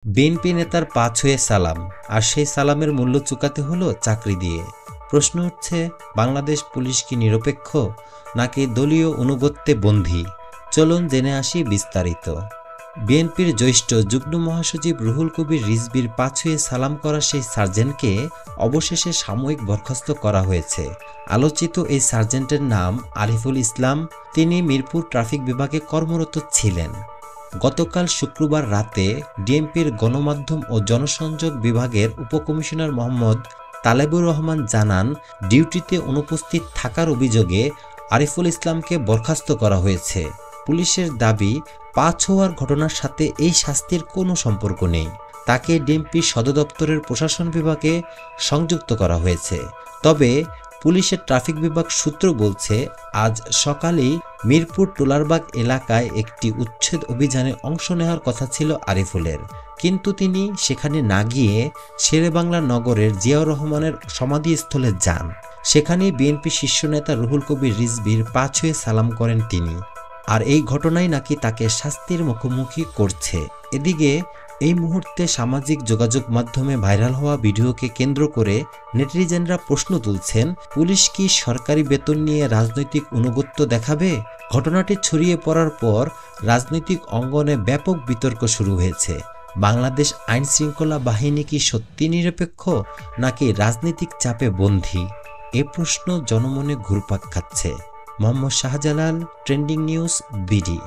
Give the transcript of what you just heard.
BNP নেতার পা ছুঁয়ে সালাম, আর সেই সালামের মূল্য চুকাতে হলো চাকরি দিয়ে। প্রশ্ন উঠছে, বাংলাদেশ পুলিশ কি নিরপেক্ষ নাকি দলীয় অনুগত্যে বন্দী? চলুন জেনে আসি বিস্তারিত। বিএনপির জ্যেষ্ঠ যুগ্ম মহাসচিব রুহুল কবির রিজভীর পা ছুঁয়ে সালাম করা সেই সার্জেন্টকে অবশেষে সাময়িক বরখাস্ত করা হয়েছে। আলোচিত এই সার্জেন্টের নাম আরিফুল ইসলাম। তিনি মিরপুর ট্রাফিক বিভাগে কর্মরত ছিলেন। গতকাল শুক্রবার রাতে ডিএমপির গণমাধ্যম ও জনসংযোগ বিভাগের উপকমিশনার মোহাম্মদ তালেবুর রহমান জানান, ডিউটিতে অনুপস্থিত থাকার অভিযোগে আরিফুল ইসলামকে বরখাস্ত করা হয়েছে। পুলিশের দাবি, পা ছোঁয়ার ঘটনার সাথে এই শাস্তির কোনো সম্পর্ক নেই। তাকে ডিএমপি সদর দপ্তরের প্রশাসন বিভাগে সংযুক্ত করা হয়েছে। তবে পুলিশের ট্রাফিক বিভাগ সূত্র বলছে, আজ সকালেই মিরপুর টোলারবাগ এলাকায় একটি উচ্ছেদ অভিযানে অংশ নেওয়ার কথা ছিল আরিফুলের, কিন্তু তিনি সেখানে না গিয়ে শেরেবাংলা নগরের জিয়াউর রহমানের সমাধিস্থলে যান। সেখানেই বিএনপি শীর্ষ নেতা রুহুল কবির রিজভীর পা ছুঁয়ে সালাম করেন তিনি। আর এই ঘটনাই নাকি তাকে শাস্তির মুখোমুখি করছে। এদিকে এই মুহূর্তে সামাজিক যোগাযোগ মাধ্যমে ভাইরাল হওয়া ভিডিওকে কেন্দ্র করে নেটিজেনরা প্রশ্ন তুলছেন, পুলিশ কি সরকারি বেতন নিয়ে রাজনৈতিক আনুগত্য দেখাবে? ঘটনাটি ছড়িয়ে পড়ার পর রাজনৈতিক অঙ্গনে ব্যাপক বিতর্ক শুরু হয়েছে। বাংলাদেশ আইন শৃঙ্খলা বাহিনী কি সত্যি নিরপেক্ষ নাকি রাজনৈতিক চাপে বন্দী? এ প্রশ্ন জনমনে ঘুরপাক খাচ্ছে। Mohammad Shahjalal, trending news, BD.